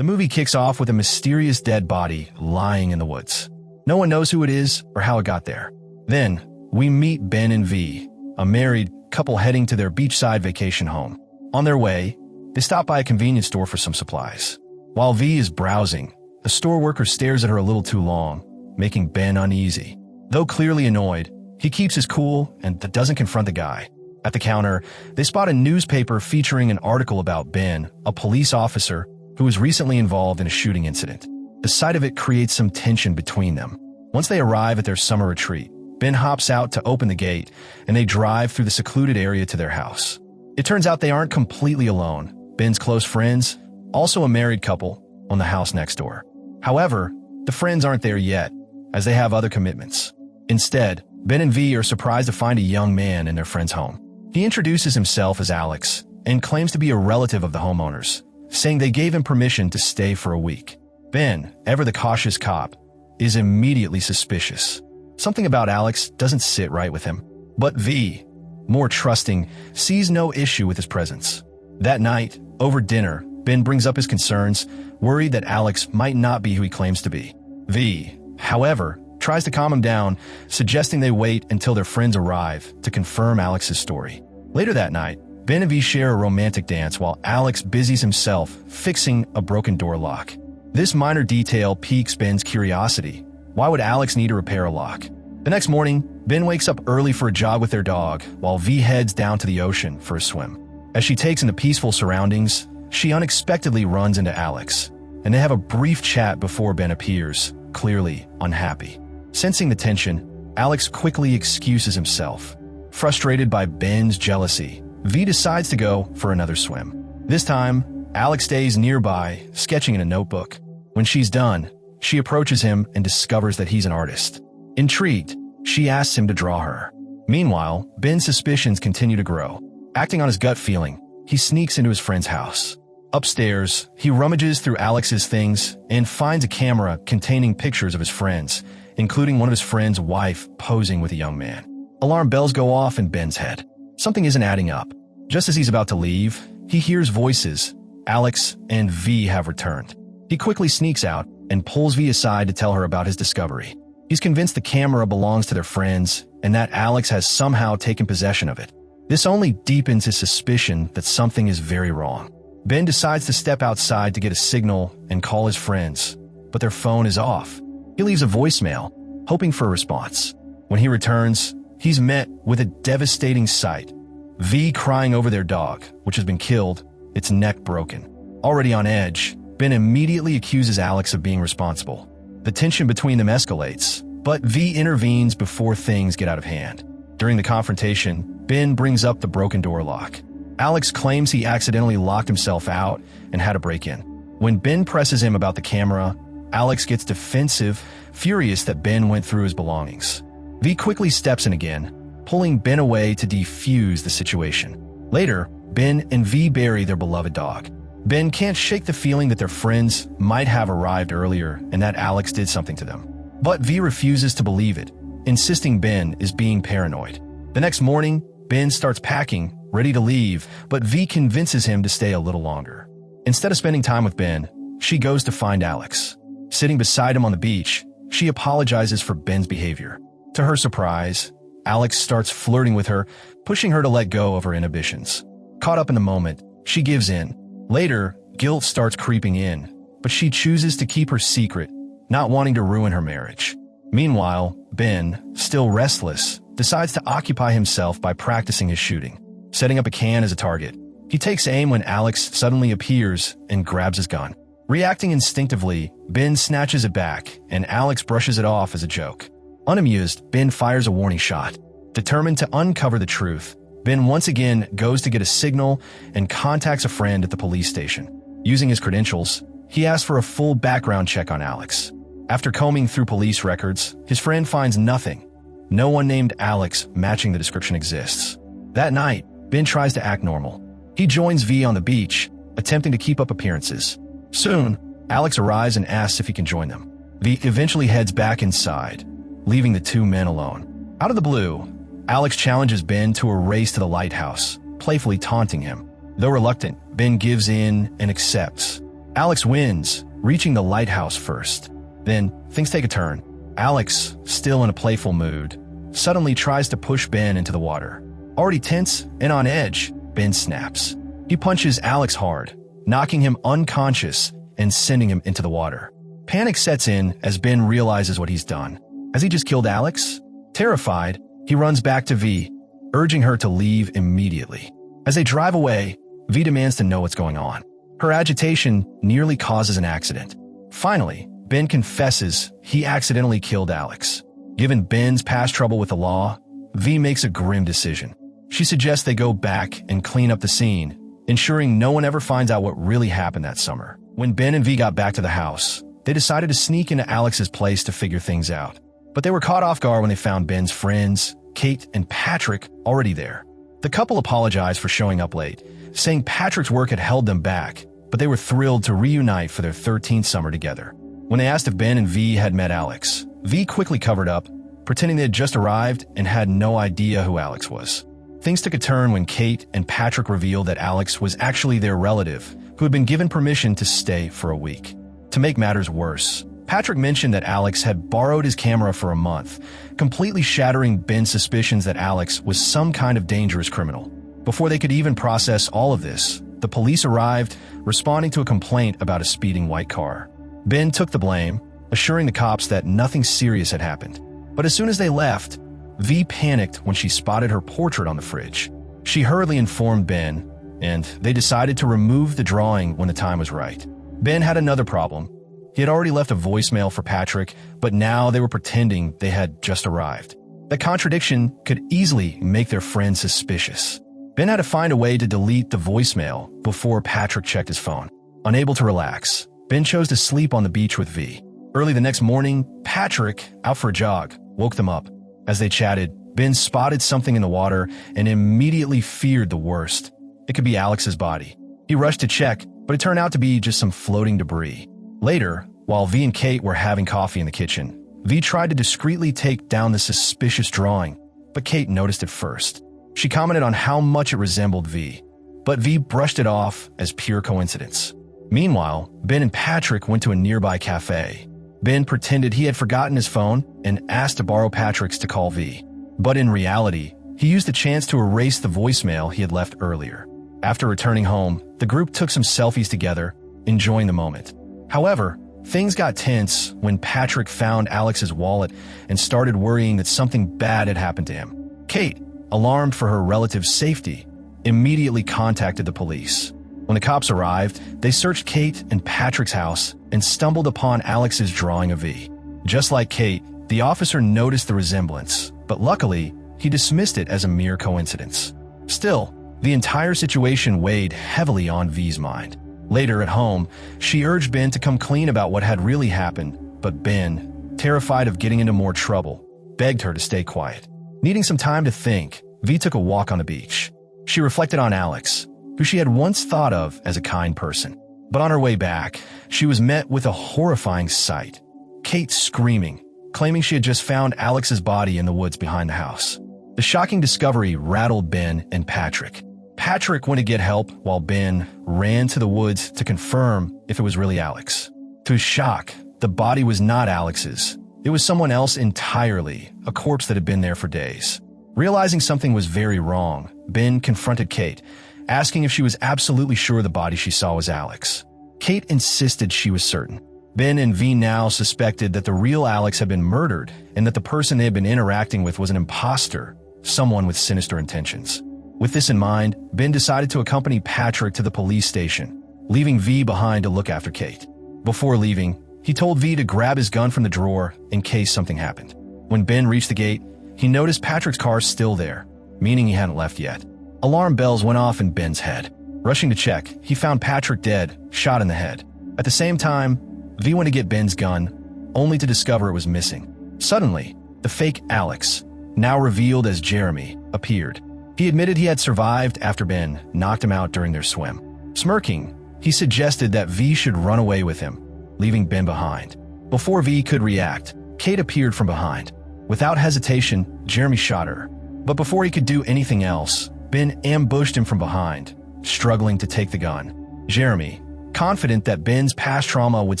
movie kicks off with a mysterious dead body lying in the woods. No one knows who it is or how it got there. Then, we meet Ben and V, a married couple heading to their beachside vacation home. On their way, they stop by a convenience store for some supplies. While V is browsing, the store worker stares at her a little too long, making Ben uneasy. Though clearly annoyed, he keeps his cool and doesn't confront the guy. At the counter, they spot a newspaper featuring an article about Ben, a police officer who was recently involved in a shooting incident. The sight of it creates some tension between them. Once they arrive at their summer retreat, Ben hops out to open the gate, and they drive through the secluded area to their house. It turns out they aren't completely alone. Ben's close friends, also a married couple, own the house next door. However, the friends aren't there yet, as they have other commitments. Instead, Ben and V are surprised to find a young man in their friend's home. He introduces himself as Alex and claims to be a relative of the homeowners, saying they gave him permission to stay for a week. Ben, ever the cautious cop, is immediately suspicious. Something about Alex doesn't sit right with him. But V, more trusting, sees no issue with his presence. That night, over dinner, Ben brings up his concerns, worried that Alex might not be who he claims to be. V, however, tries to calm him down, suggesting they wait until their friends arrive to confirm Alex's story. Later that night, Ben and V share a romantic dance while Alex busies himself fixing a broken door lock. This minor detail piques Ben's curiosity. Why would Alex need to repair a lock? The next morning, Ben wakes up early for a jog with their dog, while V heads down to the ocean for a swim. As she takes in the peaceful surroundings, she unexpectedly runs into Alex, and they have a brief chat before Ben appears, clearly unhappy. Sensing the tension, Alex quickly excuses himself. Frustrated by Ben's jealousy, V decides to go for another swim. This time, Alex stays nearby, sketching in a notebook. When she's done, she approaches him and discovers that he's an artist. Intrigued, she asks him to draw her. Meanwhile, Ben's suspicions continue to grow. Acting on his gut feeling, he sneaks into his friend's house. Upstairs, he rummages through Alex's things and finds a camera containing pictures of his friends, including one of his friend's wife posing with a young man. Alarm bells go off in Ben's head. Something isn't adding up. Just as he's about to leave, he hears voices. Alex and V have returned. He quickly sneaks out and pulls V aside to tell her about his discovery. He's convinced the camera belongs to their friends and that Alex has somehow taken possession of it. This only deepens his suspicion that something is very wrong. Ben decides to step outside to get a signal and call his friends, but their phone is off. He leaves a voicemail, hoping for a response. When he returns, he's met with a devastating sight. V crying over their dog, which has been killed, its neck broken. Already on edge, Ben immediately accuses Alex of being responsible. The tension between them escalates, but V intervenes before things get out of hand. During the confrontation, Ben brings up the broken door lock. Alex claims he accidentally locked himself out and had a break-in. When Ben presses him about the camera, Alex gets defensive, furious that Ben went through his belongings. V quickly steps in again, pulling Ben away to defuse the situation. Later, Ben and V bury their beloved dog. Ben can't shake the feeling that their friends might have arrived earlier and that Alex did something to them. But V refuses to believe it, insisting Ben is being paranoid. The next morning, Ben starts packing, ready to leave, but V convinces him to stay a little longer. Instead of spending time with Ben, she goes to find Alex. Sitting beside him on the beach, she apologizes for Ben's behavior. To her surprise, Alex starts flirting with her, pushing her to let go of her inhibitions. Caught up in the moment, she gives in. Later, guilt starts creeping in, but she chooses to keep her secret, not wanting to ruin her marriage. Meanwhile, Ben, still restless, decides to occupy himself by practicing his shooting. Setting up a can as a target, he takes aim when Alex suddenly appears and grabs his gun. Reacting instinctively, Ben snatches it back, and Alex brushes it off as a joke. Unamused, Ben fires a warning shot. Determined to uncover the truth, Ben once again goes to get a signal and contacts a friend at the police station. Using his credentials, he asks for a full background check on Alex. After combing through police records, his friend finds nothing. No one named Alex matching the description exists. That night, Ben tries to act normal. He joins V on the beach, attempting to keep up appearances. Soon, Alex arrives and asks if he can join them. V eventually heads back inside, leaving the two men alone. Out of the blue, Alex challenges Ben to a race to the lighthouse, playfully taunting him. Though reluctant, Ben gives in and accepts. Alex wins, reaching the lighthouse first. Then, things take a turn. Alex, still in a playful mood, suddenly tries to push Ben into the water. Already tense and on edge, Ben snaps. He punches Alex hard, knocking him unconscious and sending him into the water. Panic sets in as Ben realizes what he's done. Has he just killed Alex? Terrified, he runs back to V, urging her to leave immediately. As they drive away, V demands to know what's going on. Her agitation nearly causes an accident. Finally, Ben confesses he accidentally killed Alex. Given Ben's past trouble with the law, V makes a grim decision. She suggests they go back and clean up the scene, ensuring no one ever finds out what really happened that summer. When Ben and V got back to the house, they decided to sneak into Alex's place to figure things out. But they were caught off guard when they found Ben's friends, Kate and Patrick, already there. The couple apologized for showing up late, saying Patrick's work had held them back, but they were thrilled to reunite for their 13th summer together. When they asked if Ben and V had met Alex, V quickly covered up, pretending they had just arrived and had no idea who Alex was. Things took a turn when Kate and Patrick revealed that Alex was actually their relative, who had been given permission to stay for a week. To make matters worse, Patrick mentioned that Alex had borrowed his camera for a month, completely shattering Ben's suspicions that Alex was some kind of dangerous criminal. Before they could even process all of this, the police arrived, responding to a complaint about a speeding white car. Ben took the blame, assuring the cops that nothing serious had happened. But as soon as they left, V panicked when she spotted her portrait on the fridge. She hurriedly informed Ben, and they decided to remove the drawing when the time was right. Ben had another problem. He had already left a voicemail for Patrick, but now they were pretending they had just arrived. That contradiction could easily make their friend suspicious. Ben had to find a way to delete the voicemail before Patrick checked his phone. Unable to relax, Ben chose to sleep on the beach with V. Early the next morning, Patrick, out for a jog, woke them up. As they chatted, Ben spotted something in the water and immediately feared the worst. It could be Alex's body. He rushed to check, but it turned out to be just some floating debris. Later, while V and Kate were having coffee in the kitchen, V tried to discreetly take down the suspicious drawing, but Kate noticed it first. She commented on how much it resembled V, but V brushed it off as pure coincidence. Meanwhile, Ben and Patrick went to a nearby cafe. Ben pretended he had forgotten his phone and asked to borrow Patrick's to call V. But in reality, he used the chance to erase the voicemail he had left earlier. After returning home, the group took some selfies together, enjoying the moment. However, things got tense when Patrick found Alex's wallet and started worrying that something bad had happened to him. Kate, alarmed for her relative's safety, immediately contacted the police. When the cops arrived, they searched Kate and Patrick's house and stumbled upon Alex's drawing of V. Just like Kate, the officer noticed the resemblance, but luckily, he dismissed it as a mere coincidence. Still, the entire situation weighed heavily on V's mind. Later at home, she urged Ben to come clean about what had really happened, but Ben, terrified of getting into more trouble, begged her to stay quiet. Needing some time to think, V took a walk on the beach. She reflected on Alex, who she had once thought of as a kind person. But on her way back, she was met with a horrifying sight. Kate screaming, claiming she had just found Alex's body in the woods behind the house. The shocking discovery rattled Ben and Patrick. Patrick went to get help while Ben ran to the woods to confirm if it was really Alex. To his shock, the body was not Alex's. It was someone else entirely, a corpse that had been there for days. Realizing something was very wrong, Ben confronted Kate, asking if she was absolutely sure the body she saw was Alex. Kate insisted she was certain. Ben and V now suspected that the real Alex had been murdered and that the person they had been interacting with was an imposter, someone with sinister intentions. With this in mind, Ben decided to accompany Patrick to the police station, leaving V behind to look after Kate. Before leaving, he told V to grab his gun from the drawer in case something happened. When Ben reached the gate, he noticed Patrick's car still there, meaning he hadn't left yet. Alarm bells went off in Ben's head. Rushing to check, he found Patrick dead, shot in the head. At the same time, V went to get Ben's gun, only to discover it was missing. Suddenly, the fake Alex, now revealed as Jeremy, appeared. He admitted he had survived after Ben knocked him out during their swim. Smirking, he suggested that V should run away with him, leaving Ben behind. Before V could react, Kate appeared from behind. Without hesitation, Jeremy shot her. But before he could do anything else, Ben ambushed him from behind, struggling to take the gun. Jeremy, confident that Ben's past trauma would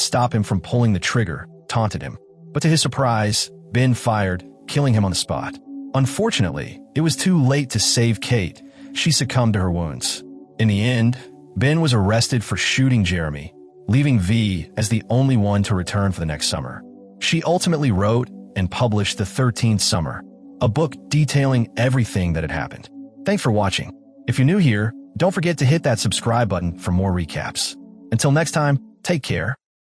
stop him from pulling the trigger, taunted him. But to his surprise, Ben fired, killing him on the spot. Unfortunately, it was too late to save Kate. She succumbed to her wounds. In the end, Ben was arrested for shooting Jeremy, leaving V as the only one to return for the next summer. She ultimately wrote and published The 13th Summer, a book detailing everything that had happened. Thanks for watching. If you're new here, don't forget to hit that subscribe button for more recaps. Until next time, take care.